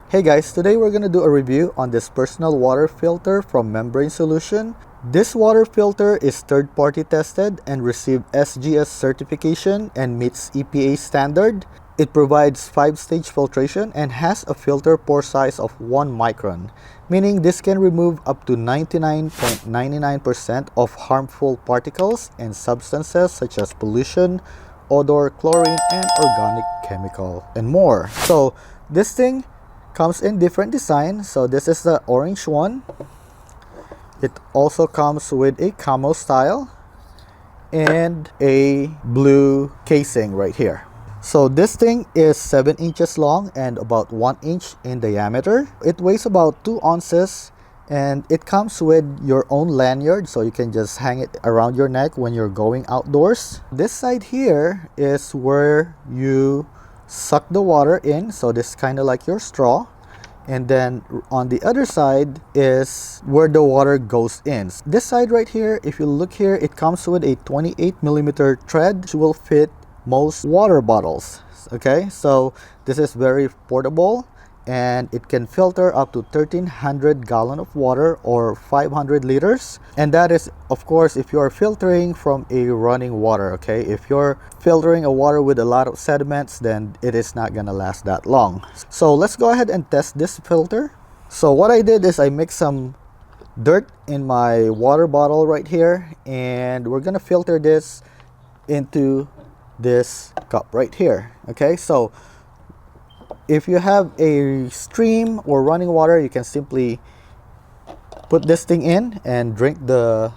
Hey guys, today we're going to do a review on this personal water filter from Membrane Solution. This water filter is third-party tested and received SGS certification and meets EPA standard. It provides 5-stage filtration and has a filter pore size of 1 micron, meaning this can remove up to 99.99% of harmful particles and substances such as pollution, odor, chlorine, and organic chemical, and more. So this thing comes in different design. So this is the orange one. It also comes with a camo style and a blue casing right here. So this thing is 7 inches long and about 1 inch in diameter. It weighs about 2 ounces and it comes with your own lanyard, so you can just hang it around your neck when you're going outdoors. This side here is where you suck the water in, so this is kind of like your straw, and then on the other side is where the water goes in. This side right here, if you look here, it comes with a 28mm thread which will fit most water bottles. Okay, so this is very portable and it can filter up to 1,300 gallons of water or 500 liters. And that is, of course, if you are filtering from a running water. Okay, if you're filtering a water with a lot of sediments, then it is not gonna last that long. So let's go ahead and test this filter. So what I did is I mixed some dirt in my water bottle right here, and we're gonna filter this into this cup right here. Okay, so if you have a stream or running water, you can simply put this thing in and drink the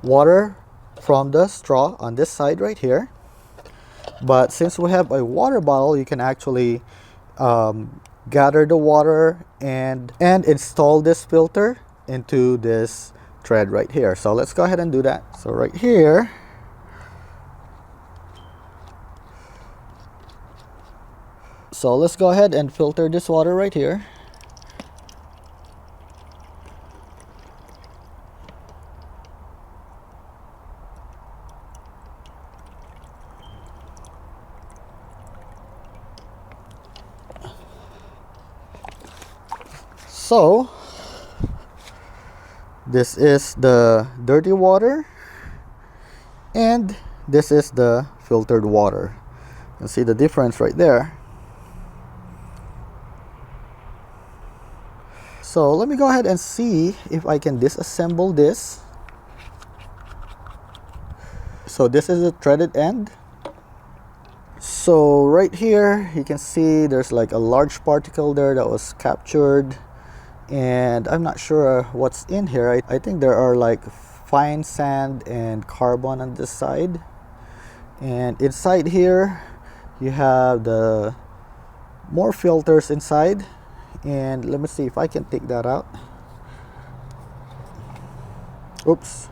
water from the straw on this side right here. But since we have a water bottle, you can actually gather the water and install this filter into this thread right here. So let's go ahead and do that. So right here, so let's go ahead and filter this water right here. So this is the dirty water and this is the filtered water. You can see the difference right there. So let me go ahead and see if I can disassemble this. So this is the threaded end. So right here you can see there's like a large particle there that was captured, and I'm not sure what's in here. I think there are like fine sand and carbon on this side, and inside here you have the more filters inside. And let me see if I can take that out. Oops.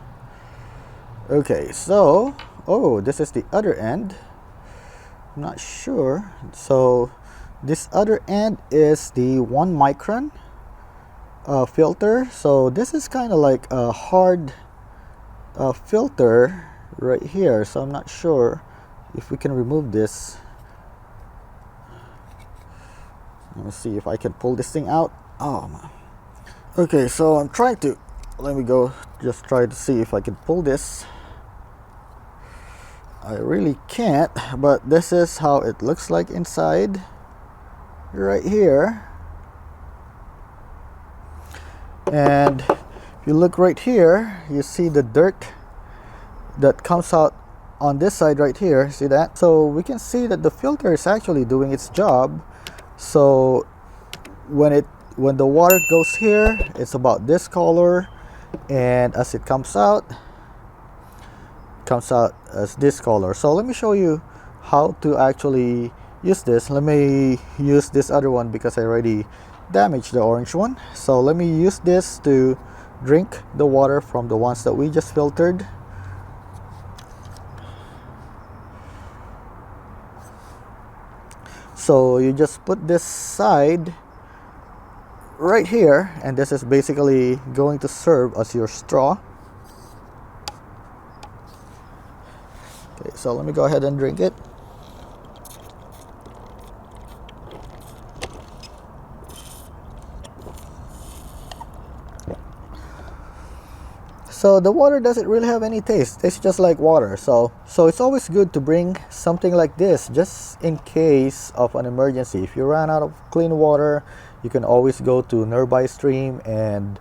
Okay, so this is the other end. I'm not sure. So this other end is the 1 micron filter. So this is kind of like a hard filter right here, so I'm not sure if we can remove this. Let me see if I can pull this thing out. Oh man. Okay, so I'm trying to, let me go just try to see if I can pull this. I really can't, but this is how it looks like inside right here. And if you look right here, you see the dirt that comes out on this side right here. See that? So we can see that the filter is actually doing its job. So when the water goes here, it's about this color, and as it comes out as this color. So let me show you how to actually use this. Let me use this other one because I already damaged the orange one. So let me use this to drink the water from the ones that we just filtered. So you just put this side right here, and this is basically going to serve as your straw. Okay, so let me go ahead and drink it. So the water doesn't really have any taste. It's just like water. So it's always good to bring something like this just in case of an emergency. If you run out of clean water, you can always go to nearby stream and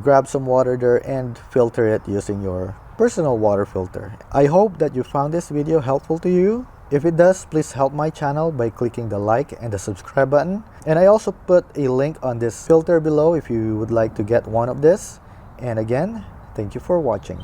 grab some water there and filter it using your personal water filter. I hope that you found this video helpful to you. If it does, please help my channel by clicking the like and the subscribe button. And I also put a link on this filter below if you would like to get one of this. And again, thank you for watching.